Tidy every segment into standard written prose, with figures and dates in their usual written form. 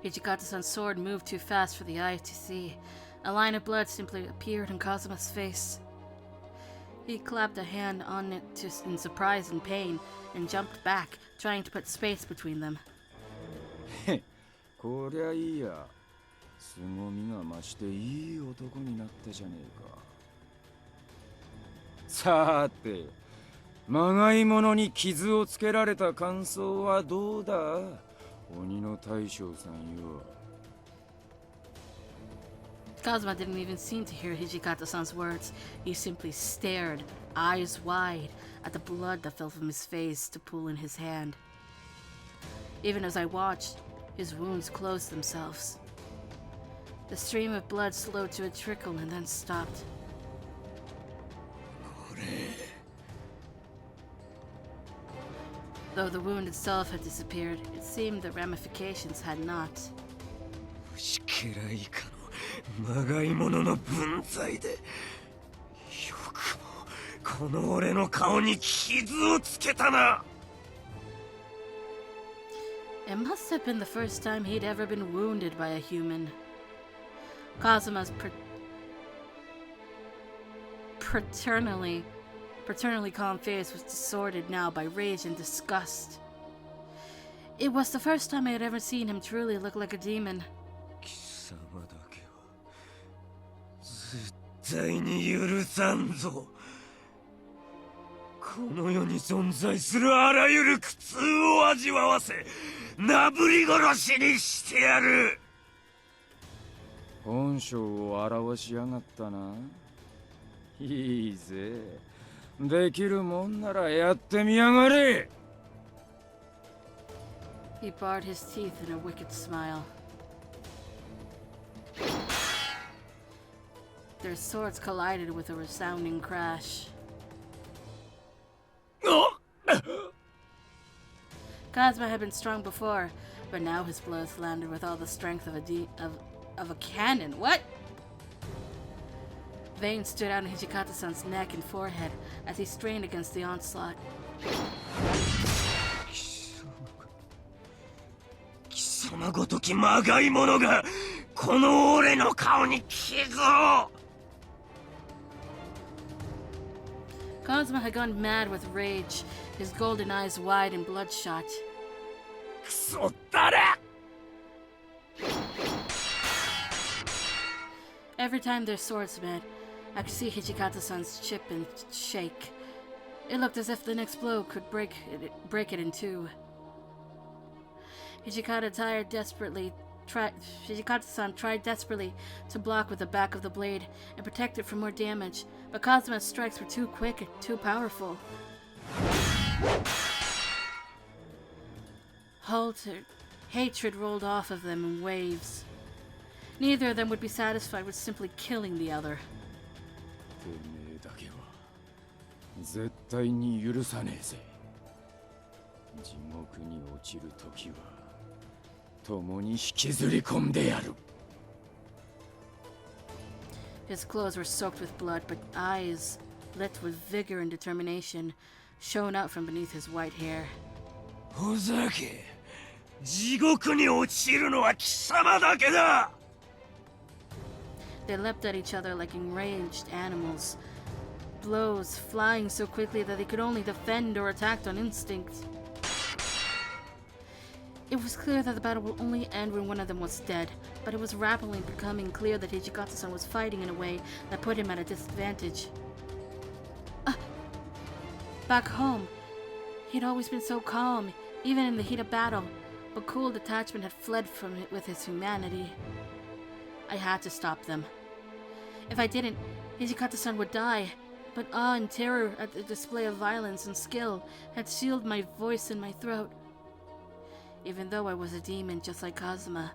Hijikata-san's sword moved too fast for the eye to see. A line of blood simply appeared on Kazuma's face. He clapped a hand on it in surprise and pain and jumped back, trying to put space between them. こりゃいいや。凄みが増していい男になったじゃねえか。さて、まがいものに傷をつけられた感想はどうだ？鬼の大将さんよ。Kazuma didn't even seem to hear Hijikata-san's words. He simply stared, eyes wide, at the blood that fell from his face to pool in his hand. Even as I watched, his wounds closed themselves. The stream of blood slowed to a trickle and then stopped. Though the wound itself had disappeared, it seemed the ramifications had not. まがいものの分際でよくもこの俺の顔に傷をつけたな。 It must have been the first time he'd ever been wounded by a human. Kazuma's paternally calm face was distorted now by rage and disgust. It was the first time I had ever seen him truly look like a demon. 絶対に許さんぞ。この世に存在するあらゆる苦痛を味わわせ、なぶり殺しにしてやる。本性を表しやがったな。いいぜ。できるもんならやってみやがれ。He bared his teeth in a wicked smile. Their swords collided with a resounding crash. Kazuma had been strong before, but now his blows landed with all the strength of a cannon. What? Veins stood out on Hijikata-san's neck and forehead as he strained against the onslaught. 貴様ごときまがいものがこの俺の顔に傷を。 Kazuma had gone mad with rage, his golden eyes wide and bloodshot. クソったれ! Every time their swords met, I could see Hijikata-san's chip and shake. It looked as if the next blow could break it in two. Hijikata-san tried desperately to block with the back of the blade and protect it from more damage, but Kazuma's strikes were too quick and too powerful. Hatred rolled off of them in waves. Neither of them would be satisfied with simply killing the other. てめえだけは絶対に許さねえぜ。地獄に落ちる時は共に引きずり込んでやる。His clothes were soaked with blood, but eyes, lit with vigor and determination, shone out from beneath his white hair. ふざけ、地獄に落ちるのは貴様だけだ。 They leapt at each other like enraged animals, blows flying so quickly that they could only defend or attack on instinct. It was clear that the battle would only end when one of them was dead, but it was rapidly becoming clear that Hijikata-san was fighting in a way that put him at a disadvantage. Back home, he'd always been so calm, even in the heat of battle, but cool detachment had fled from it with his humanity. I had to stop them. If I didn't, Hijikata-san would die, but awe and terror at the display of violence and skill had sealed my voice in my throat. Even though I was a demon just like Kazuma,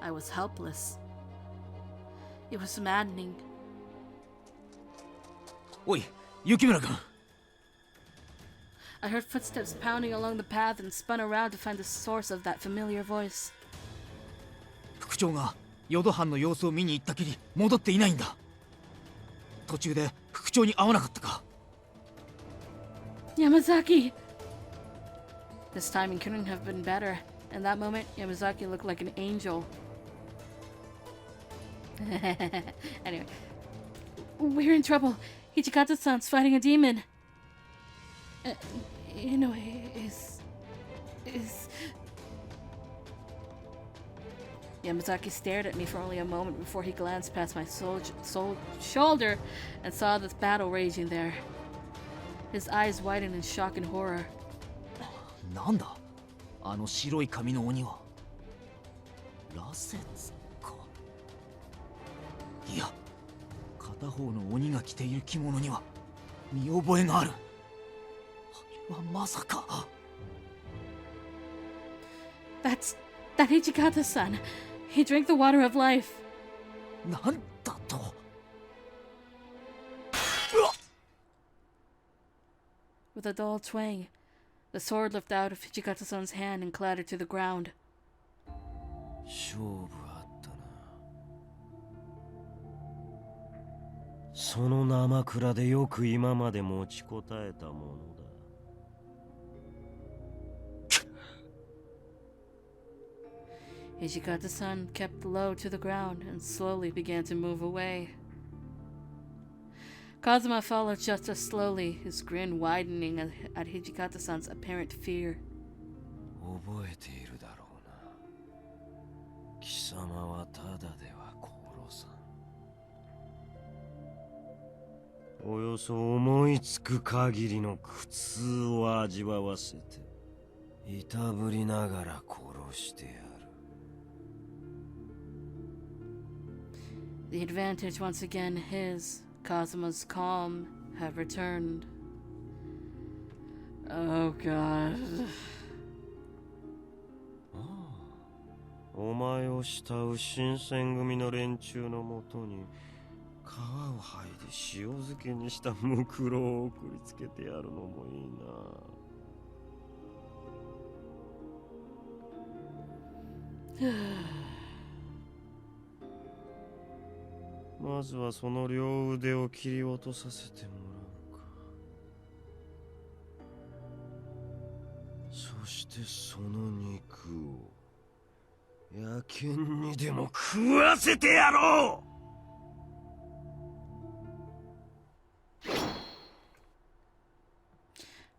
I was helpless. It was maddening. おい、雪村君。 I heard footsteps pounding along the path and spun around to find the source of that familiar voice. 副長が淀藩の様子を見に行ったきり戻っていないんだ。途中で副長に会わなかったか。 Yamazaki! This timing couldn't have been better. In that moment, Yamazaki looked like an angel. Anyway. We're in trouble. Hijikata-san's fighting a demon. Is... Yamazaki stared at me for only a moment before he glanced past my shoulder and saw this battle raging there. His eyes widened in shock and horror. なんだあの白い髪の鬼は。羅刹か。いや、片方の鬼が着ている着物には見覚えがある。あれはまさか。That Hijikata-san. He drank the water of life. なんだと。With a dull twang, the sword lifted out of Hijikata-san's hand and clattered to the ground. 勝負あったな。その生蔵でよく今まで持ちこたえたものだ。Hijikata-san kept low to the ground and slowly began to move away. Kazuma followed just as slowly, his grin widening at Hijikata-san's apparent fear. 覚えているだろうな。貴様はただでは殺さん。およそ思いつく限りの苦痛を味わわせて、いたぶりながら殺してやる。The advantage once again his. Kazuma's calm had returned. Oh god. お前を慕う新選組の連中のもとに皮を剥いで塩漬けにしたムクロを送りつけてやるのもいいな。まずはその両腕を切り落とさせてもらうか。そしてその肉を野犬にでも食わせてやろう。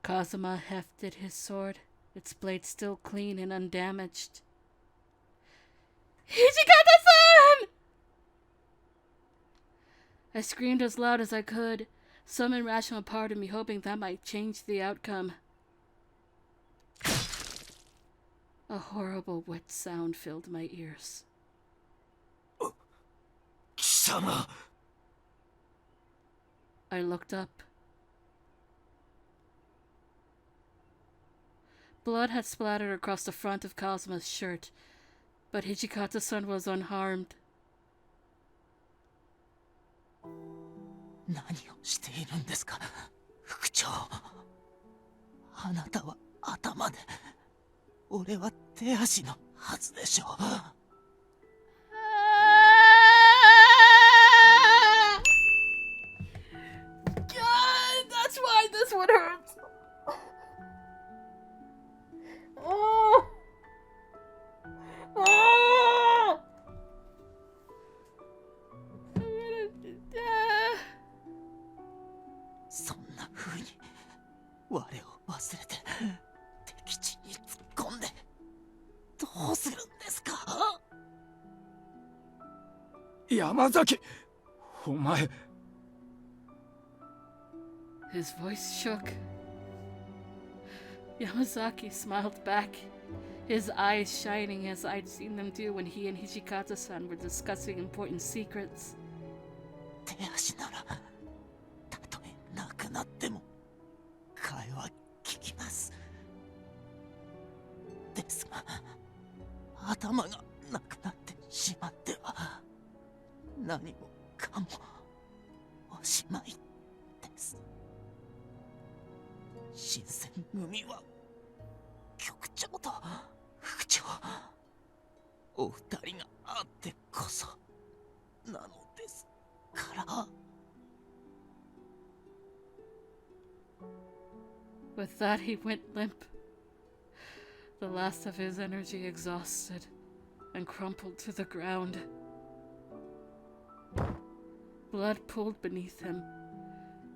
Kazuma hefted his sword, its blade still clean and undamaged. Hijikata-san! I screamed as loud as I could, some irrational part of me hoping that might change the outcome. A horrible wet sound filled my ears. 貴様 I looked up. Blood had splattered across the front of Kazuma's shirt, but Hijikata-san was unharmed. 何をしているんですか、副長。あなたは頭で、俺は手足のはずでしょう。God, that's why this one hurts. Oh. Oh. I'm gonna... そんな風に我を忘れて敵地に突っ込んでどうするんですか。山崎、お前。His voice shook. Yamazaki smiled back, his eyes shining as I'd seen them do when he and Hijikata-san were discussing important secrets. 手足ならたとえなくなっても会話聞きます。ですが頭がなくなってしまっては何もかもおしまいです。新選組は局長と副長お二人があってこそなのですから。With that, he went limp. the last of his energy exhausted, and crumpled to the ground. Blood pooled beneath him,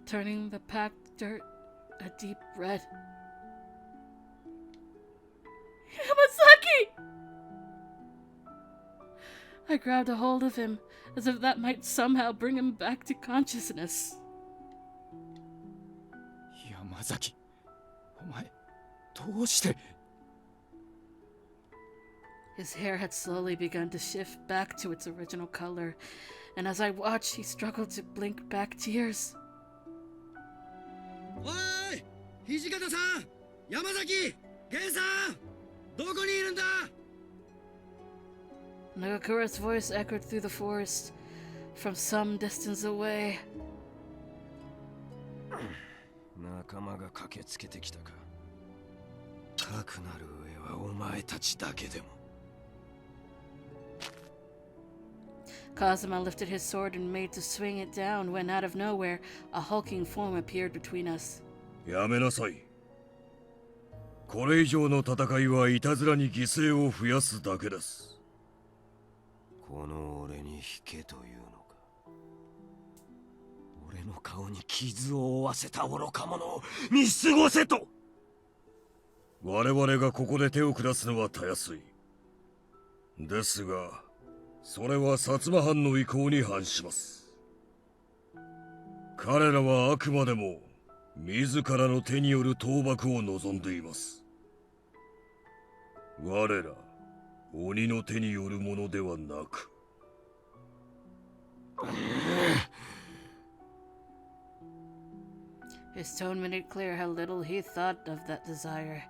turning the packed dirt a deep red. Yamazaki! I grabbed a hold of him, as if that might somehow bring him back to consciousness. Yamazaki, お前、どうして？ His hair had slowly begun to shift back to its original color, and as I watched, he struggled to blink back tears. おい、土方さん、山崎、源さん、どこにいるんだ？ Nagakura's voice echoed through the forest from some distance away. 仲間が駆けつけてきたか。かくなる上はお前たちだけでも。Kazuma lifted his sword and made to swing it down when, out of nowhere, a hulking form appeared between us. やめなさい。これ以上の戦いはいたずらに犠牲を増やすだけです。この俺に引けというのか。俺の顔に傷を負わせた愚か者を見過ごせと。我々がここで手を下すのはたやすい。ですが、それは薩摩藩の意向に反します。彼らはあくまでも自らの手による倒幕を望んでいます。我ら鬼の手によるものではなく。His tone made it clear how little he thought of that desire,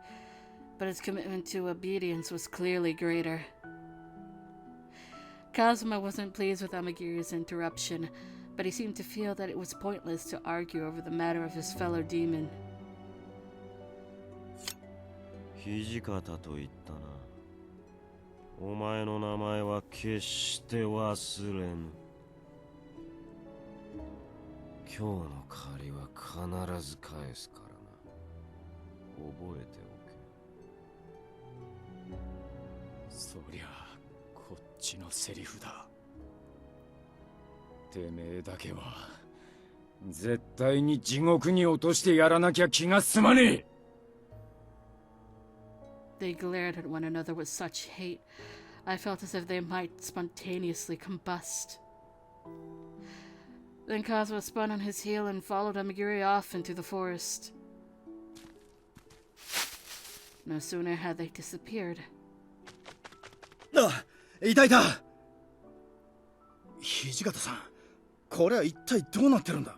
but his commitment to obedience was clearly greater. Kazuma wasn't pleased with Amagiri's interruption, but he seemed to feel that it was pointless to argue over the matter of his fellow demon. 土方と言ったな。お前の名前は決して忘れぬ。今日の借りは必ず返すからな。覚えておけ。そりゃこっちのセリフだ。てめえだけは絶対に地獄に落としてやらなきゃ気が済まねえ。They glared at one another with such hate, I felt as if they might spontaneously combust. Then Kazuma spun on his heel and followed Amagiri off into the forest. No sooner had they disappeared. あ、いたいた。土方さん、これは一体どうなってるんだ？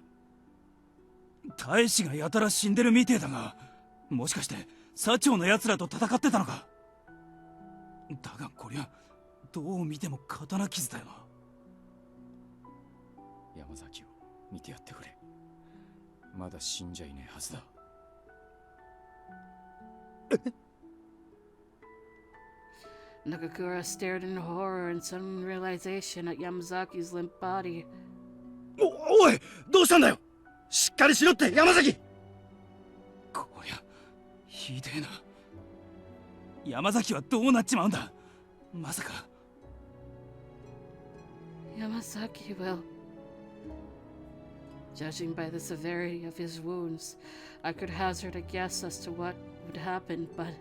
大使がやたら死んでるみてえだが、もしかして薩長の奴らと戦ってたのか？だがこりゃどう見ても刀傷だよな。山崎を見てやってくれ。まだ死んじゃいねえはずだ。Nagakura stared in horror and sudden realization at Yamazaki's limp body. おい、どうしたんだよ。しっかりしろって山崎。こりゃひでえな。山崎はどうなっちまうんだ。まさか。Yamazaki will. Judging by the severity of his wounds, I could hazard a guess as to what would happen, but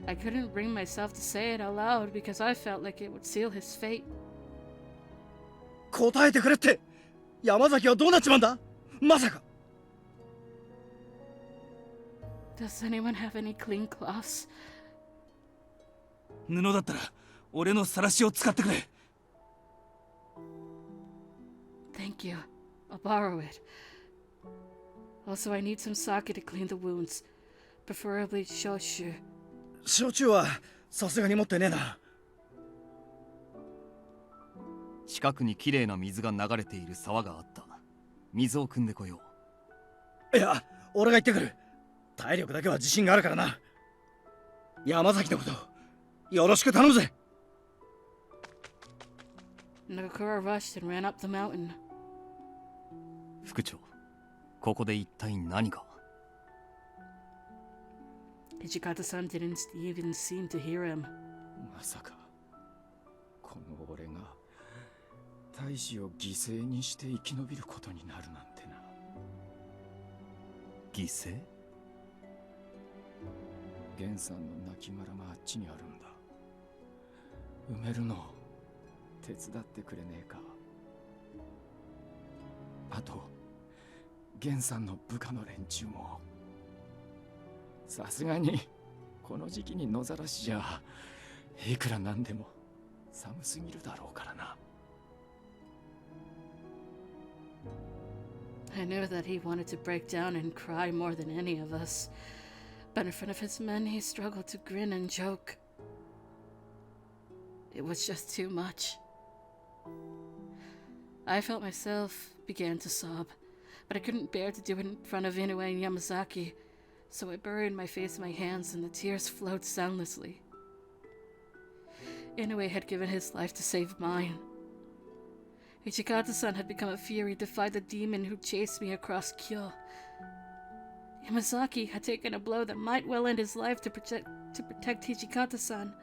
I couldn't bring myself to say it out loud because I felt like it would seal his fate. 答えてくれって。山崎はどうなっちまうんだ。まさか。Does anyone have any clean cloths? 布だったら俺の晒しを使ってくれ。Thank you. I'll borrow it. Also, I need some sake to clean the wounds. Preferably shoshu. 焼酎はさすがに持ってねえな。近くにきれいな水が流れている沢があった。水を汲んでこよいや、俺が行ってくる。体力だけは自信があるからな。山崎のことよろしく頼むぜ。Nagakura rushed and ran up the mountain. 副長、ここで一体何が？ Hijikata-san didn't even seem to hear him. まさかこの俺が大使を犠牲にして生き延びることになるなんてな。犠牲？源さんの亡きがあっちにあるんだ。埋めるの手伝ってくれねえか。あと源さんの部下の連中も。さすがにこの時期に野ざらしじゃいくらなんでも寒すぎるだろうからな。I knew that he wanted to break down and cry more than any of us, but in front of his men he struggled to grin and joke. It was just too much. I felt myself began to sob, but I couldn't bear to do it in front of Inoue and Yamazaki, so I buried my face in my hands and the tears flowed soundlessly. Inoue had given his life to save mine. Hijikata-san had become a fury to fight the demon who chased me across Kyo. Yamazaki had taken a blow that might well end his life to protect Hijikata-san.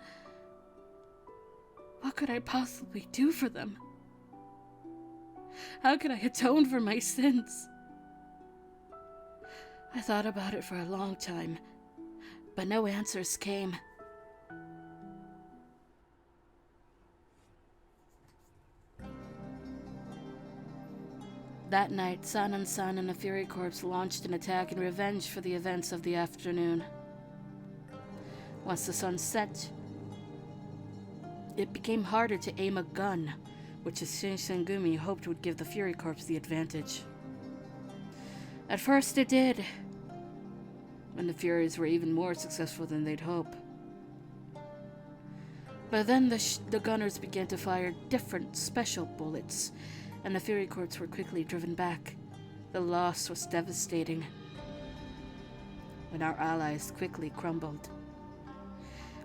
What could I possibly do for them? How could I atone for my sins? I thought about it for a long time, but no answers came. That night, Sanan-san and the Fury Corps launched an attack in revenge for the events of the afternoon. Once the sun set, it became harder to aim a gun, which the Shinsengumi hoped would give the Fury Corps the advantage. At first it did, and the Furies were even more successful than they'd hoped. But then the gunners began to fire different special bullets, and the Fury Corps were quickly driven back. The loss was devastating, when our allies quickly crumbled.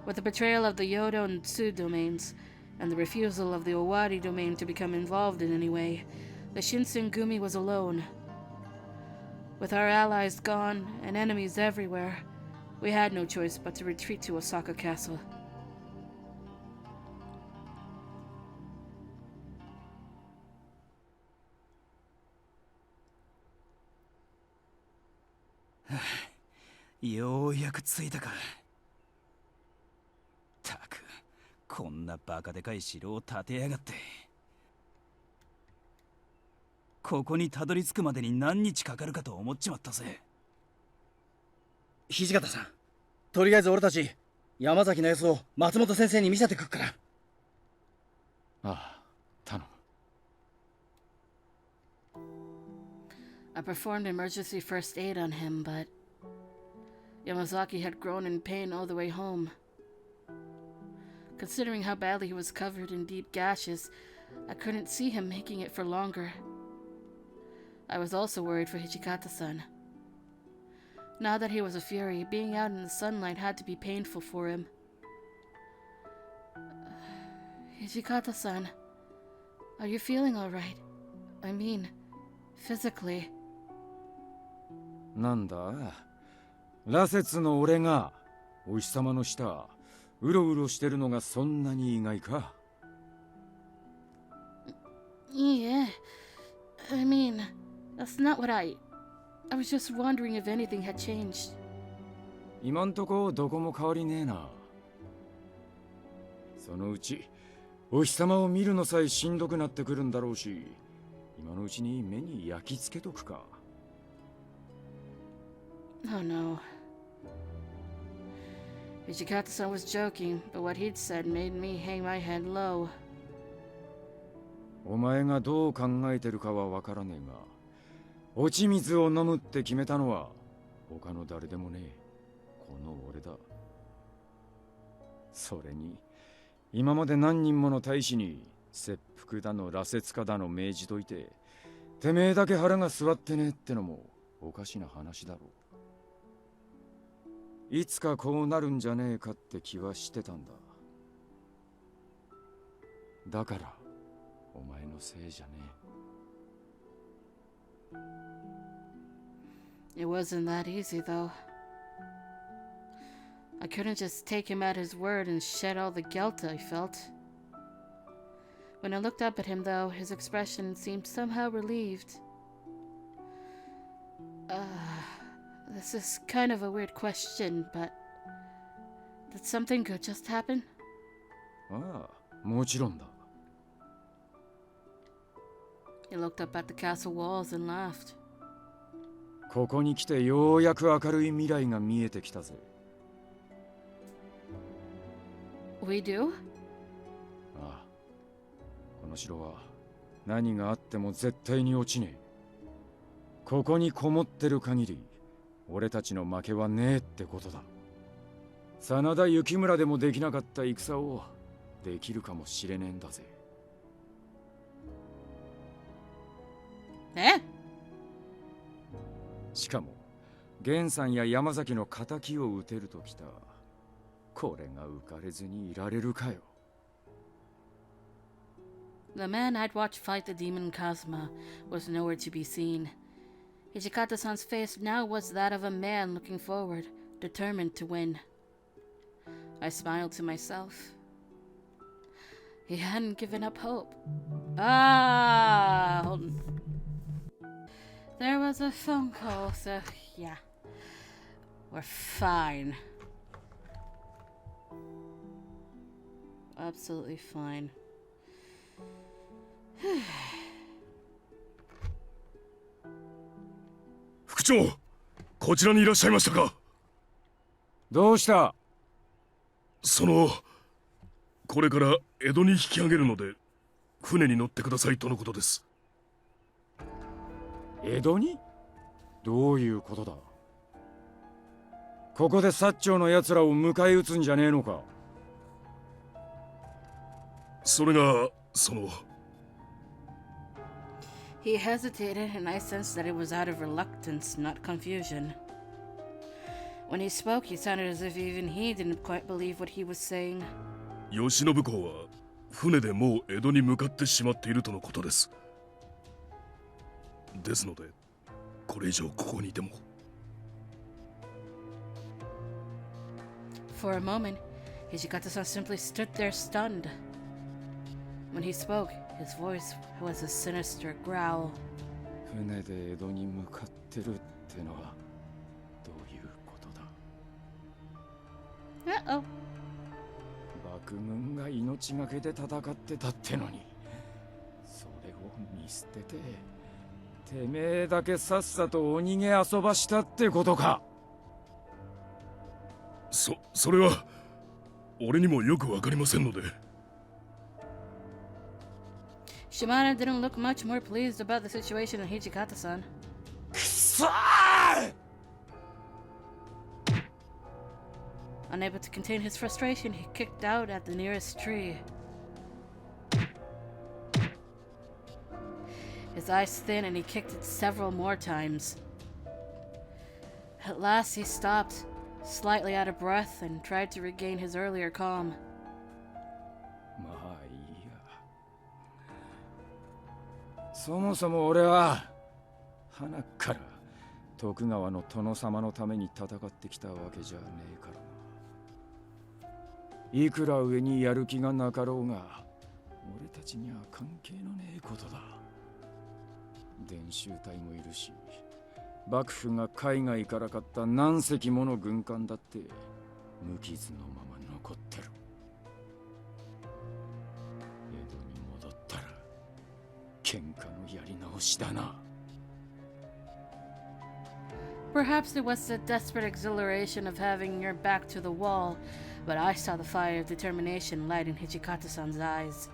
With the betrayal of the Yodo and Tsu domains, and the refusal of the Owari domain to become involved in any way, the Shinsengumi was alone. With our allies gone and enemies everywhere, we had no choice but to retreat to Osaka Castle. Yo やく着いたか。たく、こんなバカでかい城を建てやがって。ここにたどり着くまでに何日かかるかと思っちまったぜ。土方さん、とりあえず俺たち山崎の様子を松本先生に見せてくっから。ああ、頼む。I performed emergency first aid on him, but Yamazaki had grown in pain all the way home. Considering how badly he was covered in deep gashes, I couldn't see him making it for longer. I was also worried for Hijikata-san. Now that he was a fury, being out in the sunlight had to be painful for him. Hijikata-san, are you feeling all right? I mean, physically. なんだ、羅刹の俺がお日様の下うろうろしてるのがそんなに意外か。Yeah, I mean, that's not what I was just wondering if anything had changed. 今んとこどこも変わりねえな。そのうちお日様を見るのさえしんどくなってくるんだろうし、今のうちに目に焼き付けとくか。Oh no. Hijikata-san was joking, but what he'd said made me hang my head low. お前がどう考えてるかはわからねえが、落ち水を飲むって決めたのは他の誰でもねえ、この俺だ。それに今まで何人もの大使に切腹だの羅刹かだの命じといて、てめえだけ腹が据わってねえってのもおかしな話だろう。いつかこうなるんじゃねえかって気はしてたんだ。だからお前のせいじゃねえ。It wasn't that easy, though. I couldn't just take him at his word and shed all the guilt I felt. When I looked up at him, though, his expression seemed somehow relieved. This is kind of a weird question, but did something good just happen? ああ、もちろんだ。 He looked up at the castle walls and laughed. ここに来てようやく明るい未来が見えてきたぜ。 We do? ああ、この城は何があっても絶対に落ちねえ。ここにこもってる限り、俺たちの負けはねえってことだ。真田幸村でもできなかった戦をできるかもしれねえんだぜ。え？しかも源さんや山崎の敵を討てるときた。これが浮かれずにいられるかよ。 The man I'd watched fight the demon Kazuma was nowhere to be seen. Hijikata-san's face now was that of a man looking forward, determined to win. I smiled to myself. He hadn't given up hope. Hold on. There was a phone call, so yeah. We're fine. Absolutely fine. 副長、こちらにいらっしゃいましたか。どうした？これから江戸に引き上げるので船に乗ってくださいとのことです。江戸に？どういうことだ？ここで薩長の奴らを迎え撃つんじゃねえのか？それがHe hesitated, and I sensed that it was out of reluctance, not confusion. When he spoke, he sounded as if even he didn't quite believe what he was saying. 慶喜公は船でもう江戸に向かってしまっているとのことです。ですので、これ以上ここにいても。For a moment, Hijikata-san simply stood there stunned. When he spoke, his voice was a sinister growl. 船で江戸に向かってるってのはどういうことだ？ Uh-oh. 幕軍が命がけで戦ってたってのに、それを見捨てててめえだけさっさとお逃げ遊ばしたってことか？それは俺にもよくわかりませんので。Shimada didn't look much more pleased about the situation than Hijikata-san. くそー！ Unable to contain his frustration, he kicked out at the nearest tree. His eyes thinned and he kicked it several more times. At last he stopped, slightly out of breath, and tried to regain his earlier calm. まあいいや。そもそも俺は花から徳川の殿様のために戦ってきたわけじゃねえからな。いくら上にやる気がなかろうが、俺たちには関係のねえことだ。伝習隊もいるし、幕府が海外から買った何隻もの軍艦だって無傷のまま残ってる。江戸に戻ったら喧嘩のやり直しだな。Perhaps it was the desperate exhilaration of having your back to the wall, but I saw the fire of determination light in Hijikata-san's eyes.